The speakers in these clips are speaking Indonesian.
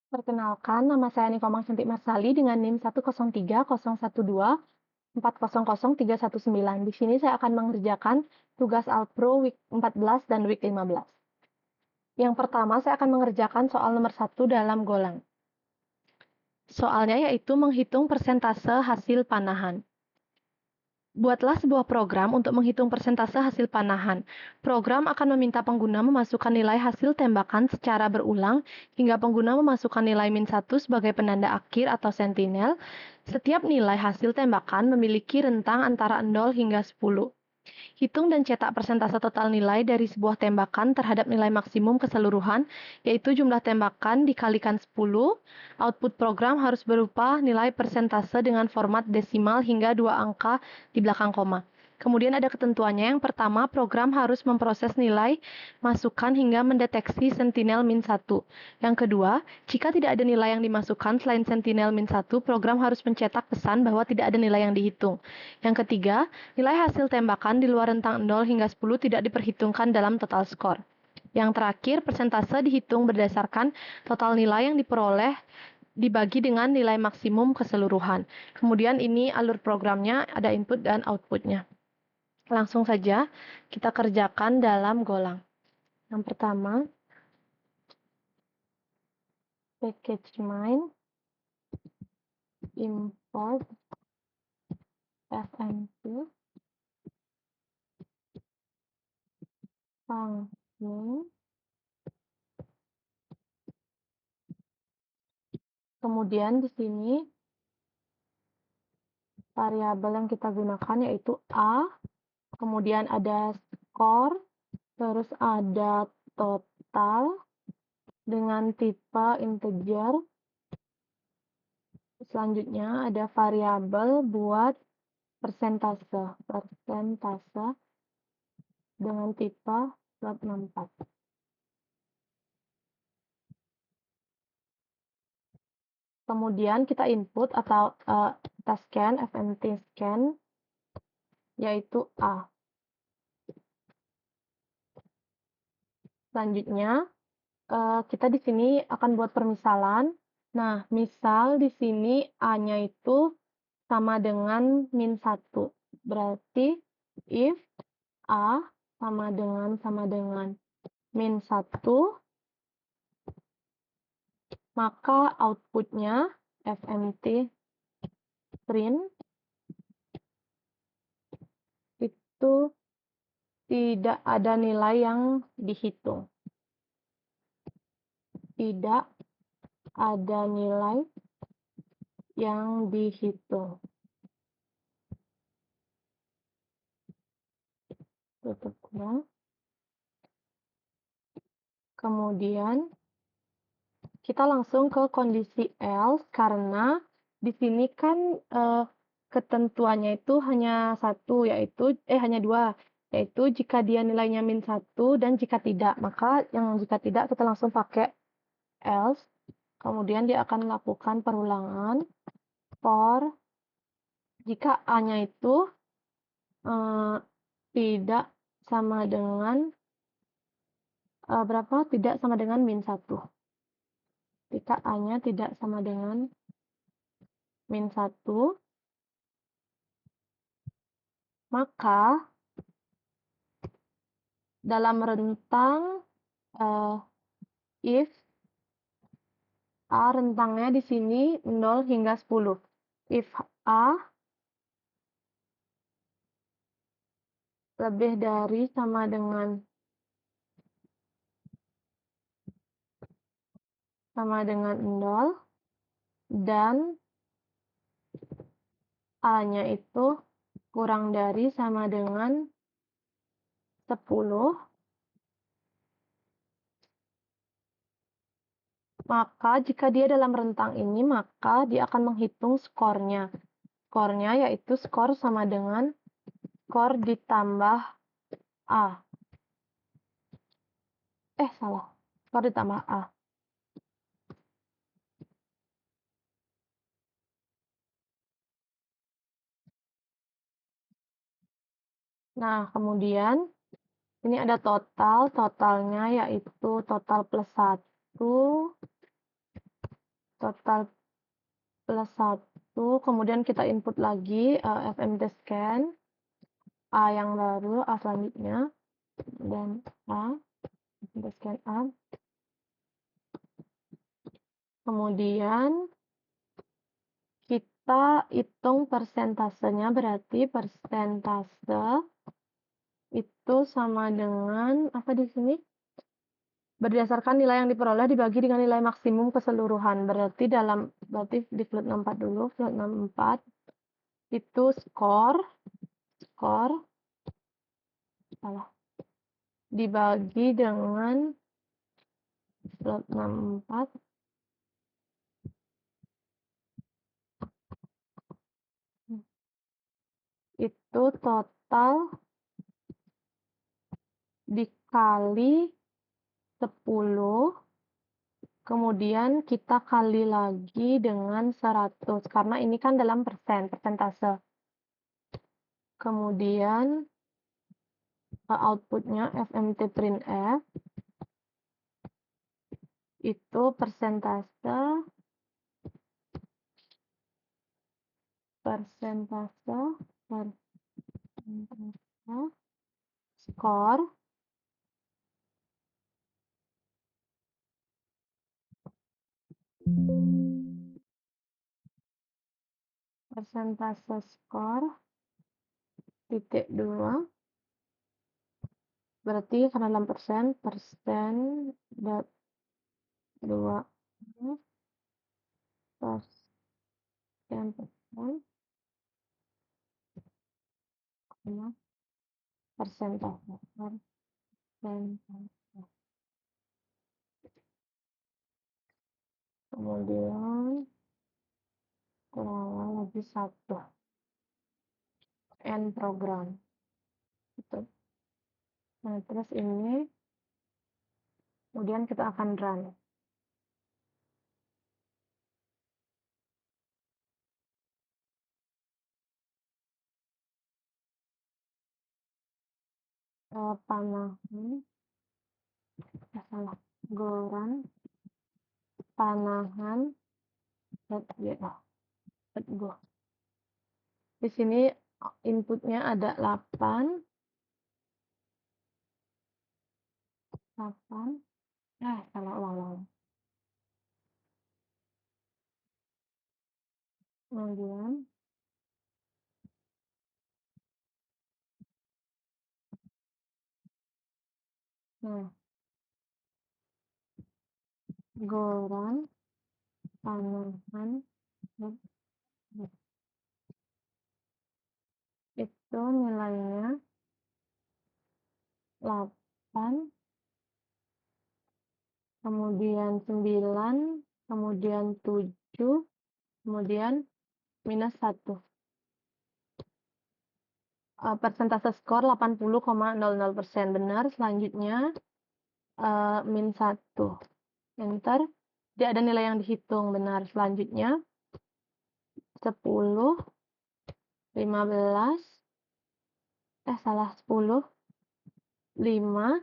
Perkenalkan, nama saya Nikomang Cantik Marsali dengan NIM 1030124003119. Di sini saya akan mengerjakan tugas Alpro week 14 dan week 15. Yang pertama, saya akan mengerjakan soal nomor 1 dalam golang. Soalnya yaitu menghitung persentase hasil panahan. Buatlah sebuah program untuk menghitung persentase hasil panahan. Program akan meminta pengguna memasukkan nilai hasil tembakan secara berulang hingga pengguna memasukkan nilai -1 sebagai penanda akhir atau sentinel. Setiap nilai hasil tembakan memiliki rentang antara 0 hingga 10. Hitung dan cetak persentase total nilai dari sebuah tembakan terhadap nilai maksimum keseluruhan, yaitu jumlah tembakan dikalikan 10. Output program harus berupa nilai persentase dengan format desimal hingga 2 angka di belakang koma. Kemudian ada ketentuannya. Yang pertama, program harus memproses nilai masukan hingga mendeteksi sentinel -1. Yang kedua, jika tidak ada nilai yang dimasukkan selain sentinel -1, program harus mencetak pesan bahwa tidak ada nilai yang dihitung. Yang ketiga, nilai hasil tembakan di luar rentang 0 hingga 10 tidak diperhitungkan dalam total skor. Yang terakhir, persentase dihitung berdasarkan total nilai yang diperoleh dibagi dengan nilai maksimum keseluruhan. Kemudian ini alur programnya, ada input dan outputnya. Langsung saja kita kerjakan dalam golang. Yang pertama, package main, import fmp, function. Kemudian di sini variabel yang kita gunakan yaitu A, kemudian ada skor, terus ada total dengan tipe integer. Selanjutnya ada variabel buat persentase dengan tipe float64. Kemudian kita input atau kita scan, fmt scan, yaitu A. Selanjutnya, kita di sini akan buat permisalan. Nah, misal di sini A-nya itu sama dengan -1. Berarti if A sama dengan -1, maka outputnya fmt print itu tidak ada nilai yang dihitung. Tidak ada nilai yang dihitung. Tutup kurang. Kemudian kita langsung ke kondisi else karena di sini kan ketentuannya itu hanya hanya dua, yaitu jika dia nilainya -1 dan jika tidak. Maka yang jika tidak kita langsung pakai else. Kemudian dia akan melakukan perulangan for jika A-nya itu tidak sama dengan tidak sama dengan -1. Jika A-nya tidak sama dengan -1, maka dalam rentang if A rentangnya di sini 0 hingga 10. If A lebih dari sama dengan 0 dan A-nya itu kurang dari sama dengan 10, maka jika dia dalam rentang ini, maka dia akan menghitung skornya. Skornya yaitu skor sama dengan skor ditambah A. Salah. Skor ditambah A. Nah, kemudian ini ada totalnya yaitu total plus 1 total plus 1, kemudian kita input lagi FMT scan, A yang baru, A selanjutnya, dan A, FMT scan A. Kemudian kita hitung persentasenya, berarti persentase itu sama dengan, apa di sini? Berdasarkan nilai yang diperoleh dibagi dengan nilai maksimum keseluruhan. Berarti di float 64 dulu, float 64 itu skor dibagi dengan float 64 itu total dikali 10, kemudian kita kali lagi dengan 100 karena ini kan dalam persentase. Kemudian outputnya FMT printf itu persentase skor titik 2, berarti karena dalam persen dot 2 persen persentase. Kemudian kurang lagi 1 end program gitu. Nah, terus ini kemudian kita akan run. Goran panahan go. Di sini inputnya ada 8, salah ulang. Kemudian Goran panahan itu nilainya 8, kemudian 9, kemudian 7, kemudian minus 1. Persentase skor 80,00% benar. Selanjutnya min 1. Enter. Tidak ada nilai yang dihitung, benar. Selanjutnya 10, 15, 10, 5,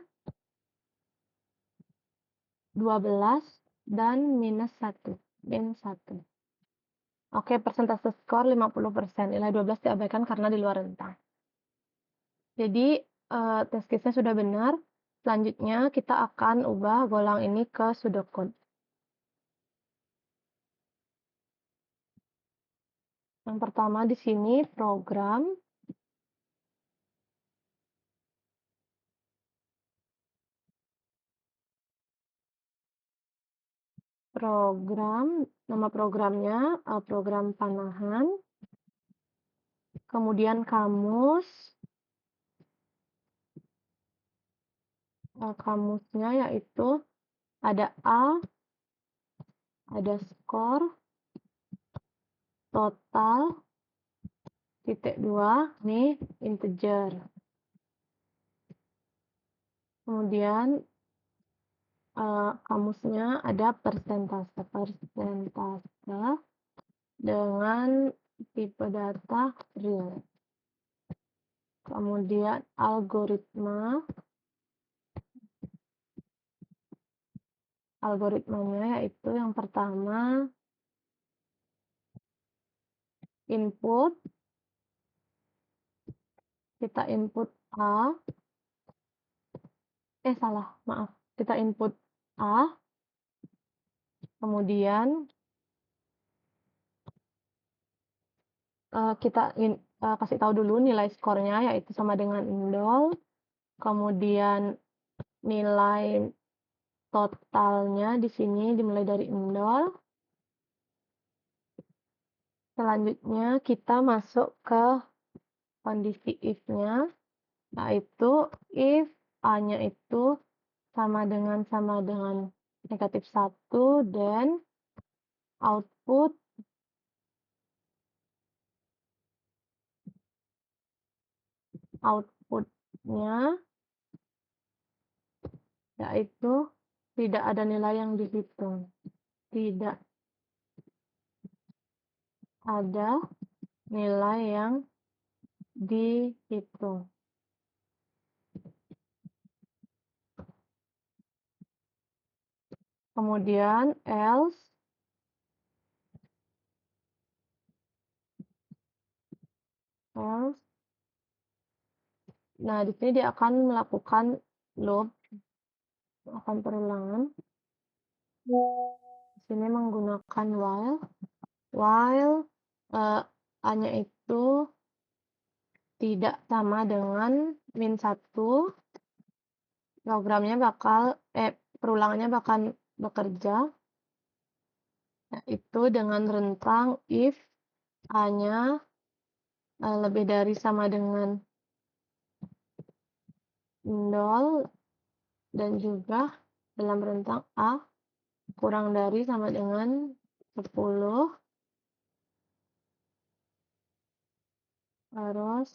12, dan minus 1. Min 1. Oke, persentase skor 50%. Nilai 12 diabaikan karena di luar rentang. Jadi, test case-nya sudah benar. Selanjutnya, kita akan ubah golang ini ke pseudocode. Yang pertama di sini program nama programnya program panahan, kemudian kamusnya yaitu ada A, ada skor, total, titik 2, nih integer. Kemudian kamusnya ada persentase dengan tipe data real. Kemudian algoritmanya yaitu yang pertama input, kita input A, maaf, kita input A, kemudian kita kasih tahu dulu nilai skornya, yaitu sama dengan 0, kemudian nilai totalnya di sini dimulai dari 0. Selanjutnya kita masuk ke kondisi if-nya, yaitu if A-nya itu sama dengan negatif 1, dan outputnya yaitu tidak ada nilai yang dihitung. Tidak ada nilai yang dihitung. Kemudian else, nah di sini dia akan melakukan loop, akan perulangan. Di sini menggunakan while A-nya itu tidak sama dengan min 1, perulangannya bakal bekerja, yaitu dengan rentang if A-nya lebih dari sama dengan 0, dan juga dalam rentang A kurang dari sama dengan 10, terus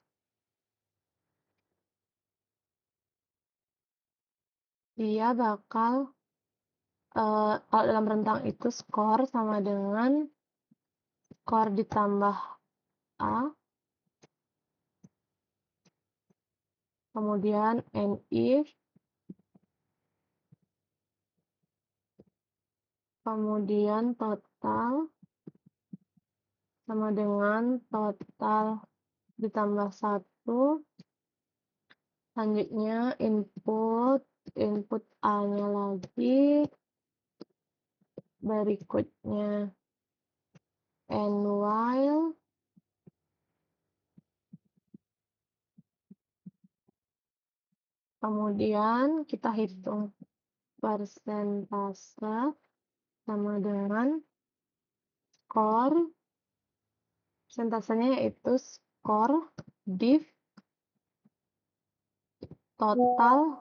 dia bakal kalau dalam rentang itu skor sama dengan skor ditambah A, kemudian and if, kemudian total sama dengan total ditambah 1, selanjutnya input A-nya lagi, berikutnya and while, kemudian kita hitung persentase sama dengan skor, persentasenya yaitu skor div total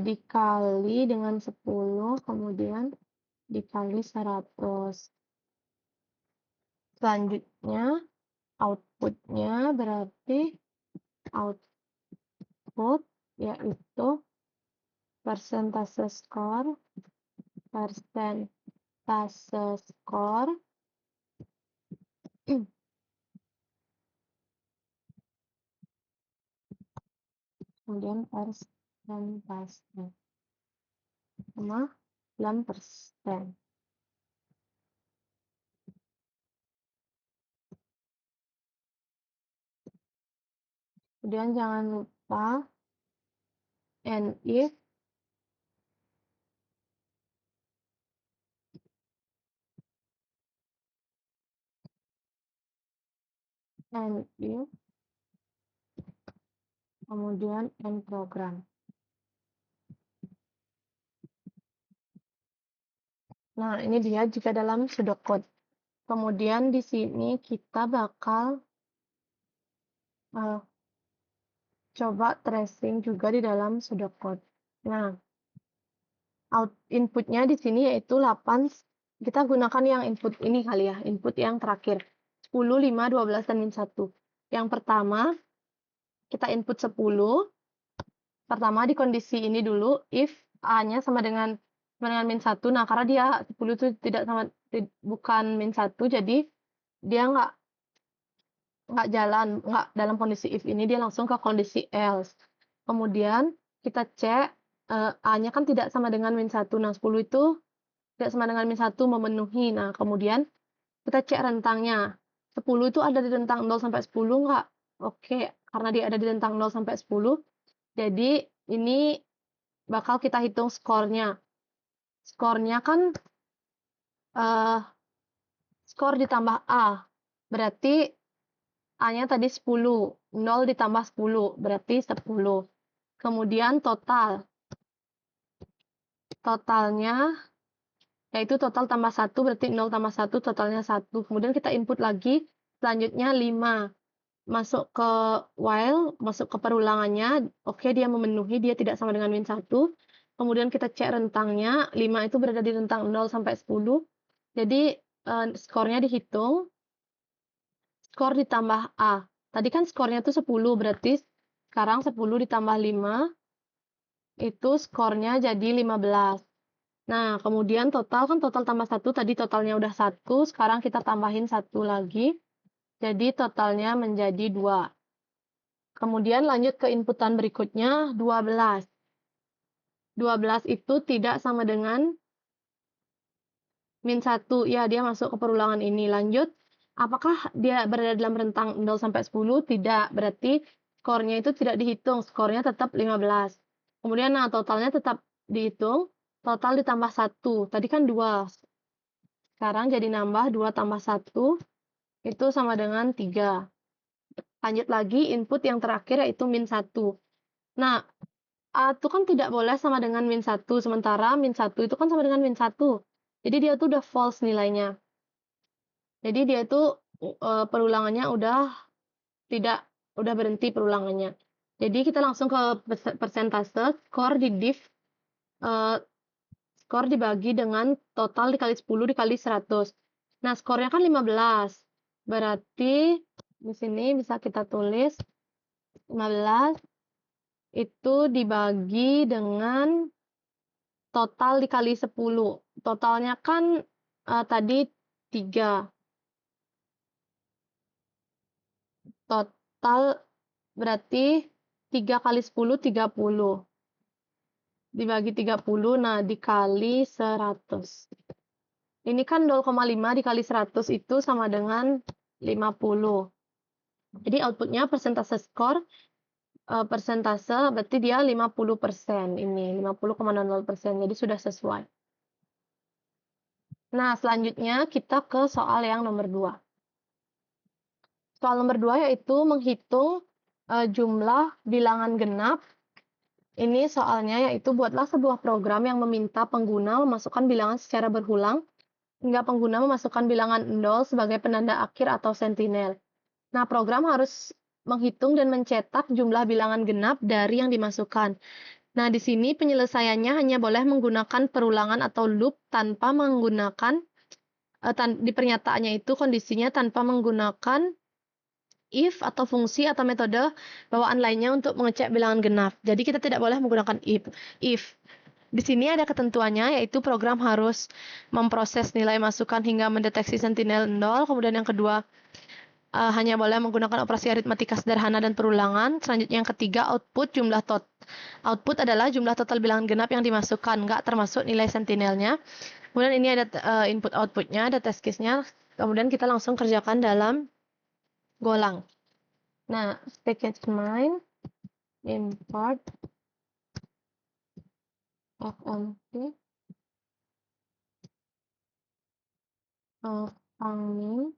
dikali dengan 10, kemudian dikali 100. Selanjutnya outputnya berarti output yaitu persentase skor kemudian persentase sama 9%. Kemudian jangan lupa and if, kemudian and program. Nah, ini dia jika dalam pseudocode. Kemudian di sini kita bakal coba tracing juga di dalam pseudocode. Nah, inputnya di sini yaitu 8, kita gunakan yang input ini kali ya, input yang terakhir. 10, 5, 12, dan min 1. Yang pertama, kita input 10. Pertama di kondisi ini dulu, if A-nya sama dengan min 1. Nah, karena dia 10 itu bukan min 1, jadi dia nggak dalam kondisi if ini, dia langsung ke kondisi else. Kemudian kita cek A-nya kan tidak sama dengan min 1. Nah, 10 itu tidak sama dengan min 1 memenuhi. Nah, kemudian kita cek rentangnya. 10 itu ada di rentang 0 sampai 10 nggak? Oke, karena dia ada di rentang 0 sampai 10, jadi ini bakal kita hitung skornya. Skornya kan skor ditambah A, berarti A-nya tadi 10. 0 ditambah 10, berarti 10. Kemudian totalnya yaitu total tambah 1, berarti 0 tambah 1, totalnya 1. Kemudian kita input lagi, selanjutnya 5. Masuk ke while, masuk ke perulangannya, oke dia memenuhi, dia tidak sama dengan min 1. Kemudian kita cek rentangnya, 5 itu berada di rentang 0 sampai 10. Jadi skornya dihitung, skor ditambah A. Tadi kan skornya itu 10, berarti sekarang 10 ditambah 5, itu skornya jadi 15. Nah, kemudian total kan total tambah 1, tadi totalnya udah 1, sekarang kita tambahin 1 lagi, jadi totalnya menjadi 2. Kemudian lanjut ke inputan berikutnya, 12. 12 itu tidak sama dengan min 1. Ya, dia masuk ke perulangan ini. Lanjut, apakah dia berada dalam rentang 0 sampai 10? Tidak, berarti skornya itu tidak dihitung, skornya tetap 15. Kemudian, nah, totalnya tetap dihitung, total ditambah 1. Tadi kan 2. Sekarang jadi nambah 2 tambah 1, itu sama dengan 3. Lanjut lagi, input yang terakhir yaitu min 1. Nah, A itu kan tidak boleh sama dengan min 1, sementara min 1 itu kan sama dengan min 1. Jadi dia tuh udah false nilainya. Jadi dia itu perulangannya udah berhenti perulangannya. Jadi kita langsung ke persentase, skor di div, skor dibagi dengan total dikali 10 dikali 100. Nah, skornya kan 15. Berarti di sini bisa kita tulis 15 itu dibagi dengan total dikali 10. Totalnya kan tadi 3. Total berarti 3 kali 10, 30. Dibagi 30, nah dikali 100. Ini kan 0,5 dikali 100 itu sama dengan 50. Jadi outputnya persentase skor, persentase berarti dia 50%. Ini 50,00%, jadi sudah sesuai. Nah, selanjutnya kita ke soal yang nomor 2. Soal nomor 2 yaitu menghitung jumlah bilangan genap. Ini soalnya yaitu buatlah sebuah program yang meminta pengguna memasukkan bilangan secara berulang hingga pengguna memasukkan bilangan 0 sebagai penanda akhir atau sentinel. Nah, program harus menghitung dan mencetak jumlah bilangan genap dari yang dimasukkan. Nah, di sini penyelesaiannya hanya boleh menggunakan perulangan atau loop tanpa menggunakan di pernyataannya itu kondisinya tanpa menggunakan if atau fungsi atau metode bawaan lainnya untuk mengecek bilangan genap. Jadi kita tidak boleh menggunakan if. Di sini ada ketentuannya, yaitu program harus memproses nilai masukan hingga mendeteksi sentinel 0. Kemudian yang kedua, hanya boleh menggunakan operasi aritmatika sederhana dan perulangan. Selanjutnya yang ketiga, output adalah jumlah total bilangan genap yang dimasukkan, nggak termasuk nilai sentinelnya. Kemudian ini ada input outputnya, ada test case-nya. Kemudian kita langsung kerjakan dalam golang. Nah, package main import fmp finding.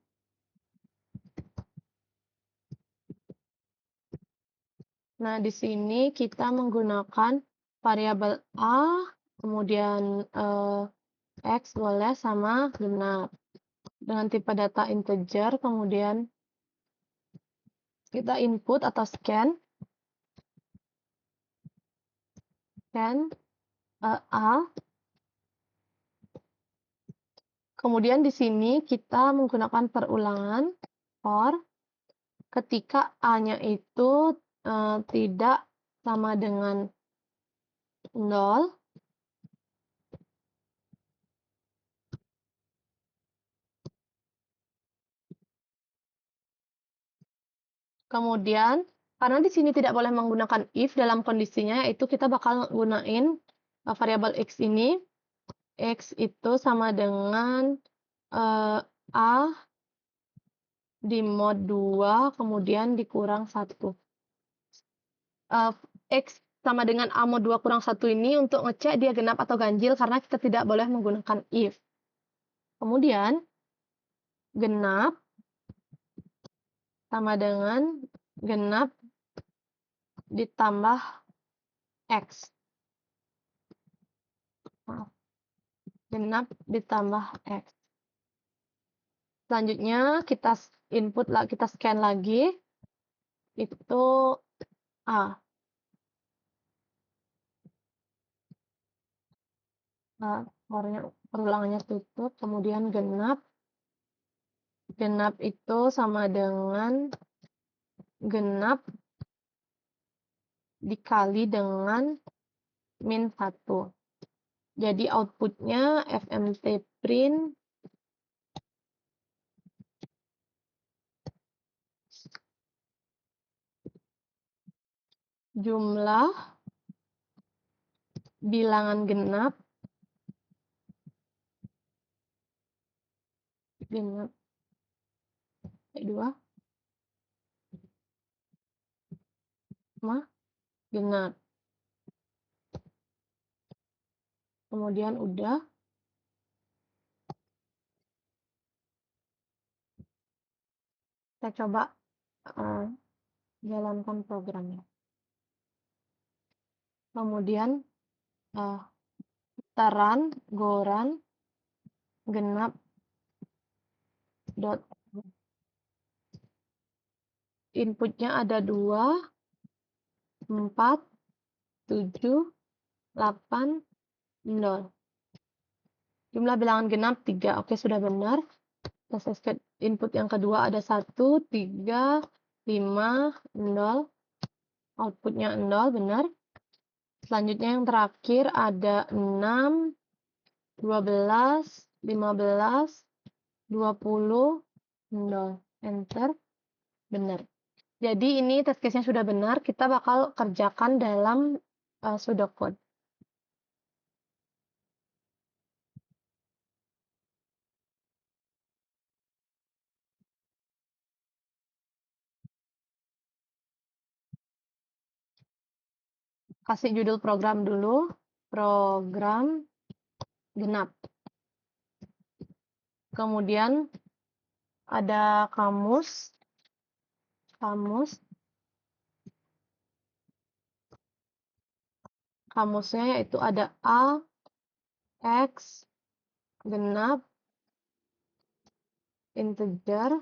Nah, di sini kita menggunakan variabel A, kemudian X boleh sama genap. Dengan tipe data integer, kemudian kita input atau scan A. Kemudian di sini kita menggunakan perulangan for ketika A-nya itu tidak sama dengan 0. Kemudian Karena di sini tidak boleh menggunakan if dalam kondisinya, yaitu kita bakal gunain variabel x ini. X itu sama dengan A di mod 2 kemudian dikurang 1. X sama dengan A mod 2 kurang 1 ini untuk ngecek dia genap atau ganjil karena kita tidak boleh menggunakan if. Kemudian genap sama dengan genap ditambah X. Genap ditambah X. Selanjutnya kita input, kita scan lagi. Itu A. Perulangannya tutup, kemudian genap. Genap itu sama dengan genap dikali dengan min 1. Jadi outputnya fmt print jumlah bilangan genap genap 2 genap. Kemudian udah. Kita coba jalankan programnya. Kemudian kita run, go run, genap dot inputnya ada 2, 4, 7, 8, 0. Jumlah bilangan genap 3. Oke, sudah benar. Kita input yang kedua ada 1, 3, 5, 0. Outputnya 0, benar. Selanjutnya yang terakhir ada 6, 12, 15, 20, 0. Enter. Benar. Jadi ini test case-nya sudah benar. Kita bakal kerjakan dalam pseudocode. Kasih judul program dulu. Program genap. Kemudian ada kamus. Kamusnya yaitu ada A, X, genap, integer,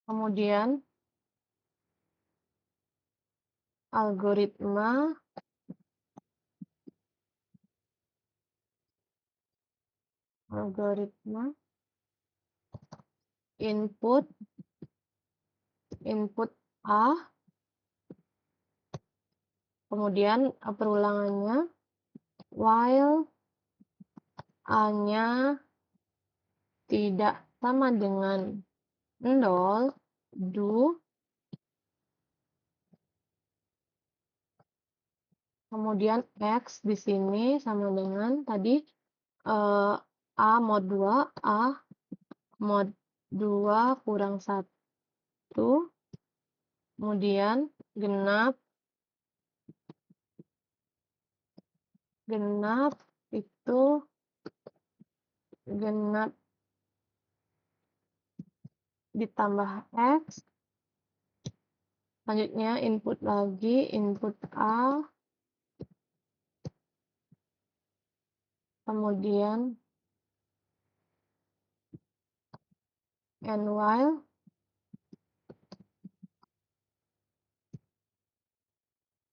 kemudian algoritma, input A, kemudian perulangannya, while A-nya tidak sama dengan 0, do, kemudian X di sini sama dengan tadi A mod 2, A mod 2 kurang 1, kemudian genap itu genap ditambah X. Selanjutnya input lagi, input A, kemudian and while,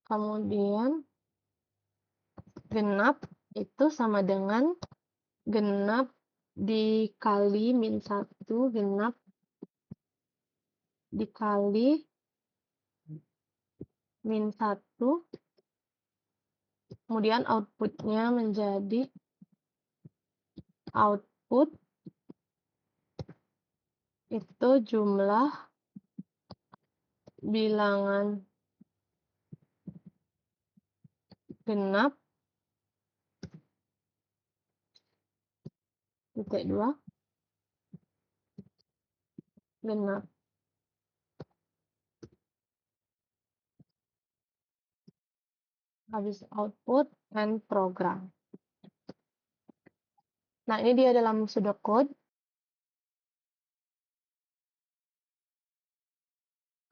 kemudian genap itu sama dengan genap dikali min 1, genap dikali min 1, kemudian outputnya menjadi output itu jumlah bilangan genap titik 2 genap. Habis output and program. Nah, ini dia dalam pseudocode.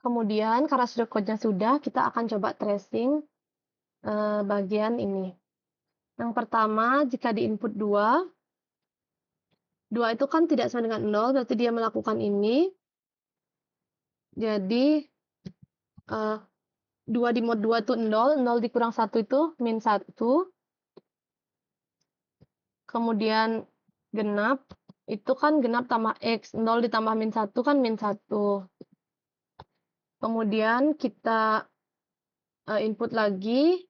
Kemudian karena pseudocode-nya sudah, kita akan coba tracing bagian ini. Yang pertama, jika di input 2 itu kan tidak sama dengan 0, berarti dia melakukan ini. Jadi 2 di mod 2 itu 0, 0 dikurang 1 itu min 1. Kemudian genap, itu kan genap tambah X, 0 ditambah min 1 kan min 1. Kemudian kita input lagi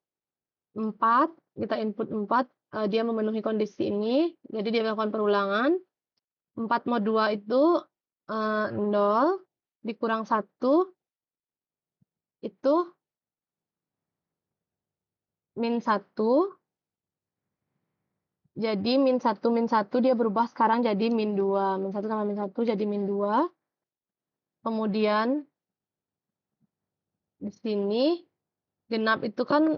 4, kita input 4, dia memenuhi kondisi ini, jadi dia melakukan perulangan. 4 mod 2 itu 0 dikurang 1 itu min 1. Jadi min 1 dia berubah sekarang jadi min 2. Min 1 tambah min 1 jadi min 2. Kemudian di sini genap itu kan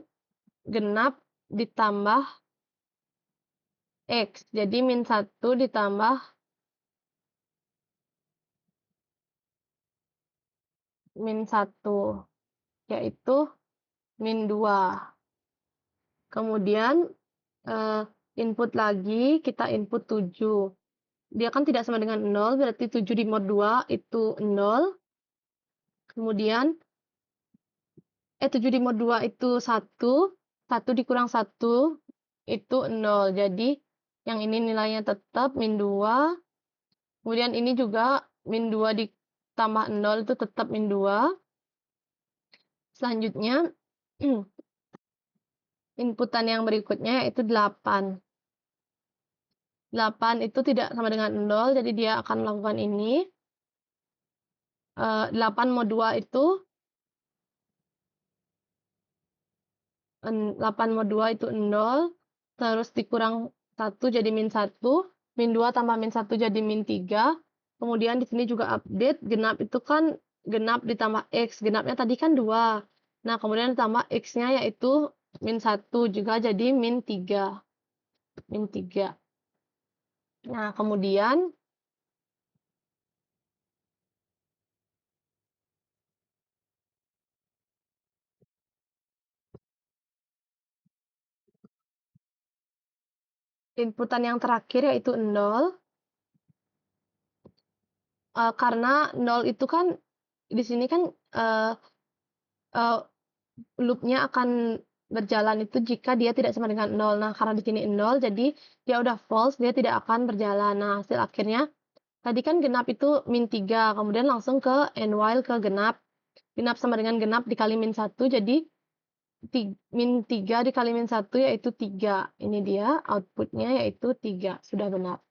genap ditambah X. Jadi min 1 ditambah min 1, yaitu min 2. Kemudian input lagi, kita input 7. Dia kan tidak sama dengan 0, berarti 7 di mod 2 itu 0. Kemudian 7 di mod 2 itu 1. 1 dikurang 1 itu 0. Jadi yang ini nilainya tetap min 2. Kemudian ini juga min 2 ditambah 0 itu tetap min 2. Selanjutnya inputan yang berikutnya yaitu 8. 8 itu tidak sama dengan 0, jadi dia akan melakukan ini. 8 mod 2 itu 8 mod 2 itu 0, terus dikurang 1 jadi min 1, min 2 tambah min 1 jadi min 3. Kemudian di sini juga update, genap itu kan genap ditambah X, genapnya tadi kan 2. Nah, kemudian ditambah X-nya yaitu min 1 juga jadi min 3. Min 3. Nah, kemudian inputan yang terakhir yaitu 0. Karena 0 itu kan di sini kan loop-nya akan berjalan itu jika dia tidak sama dengan 0. Nah, karena di sini 0, jadi dia udah false, dia tidak akan berjalan. Nah, hasil akhirnya, tadi kan genap itu min 3, kemudian langsung ke end while ke genap. Genap sama dengan genap dikali min 1, jadi min 3 dikali min 1 yaitu 3. Ini dia outputnya yaitu 3, sudah benar.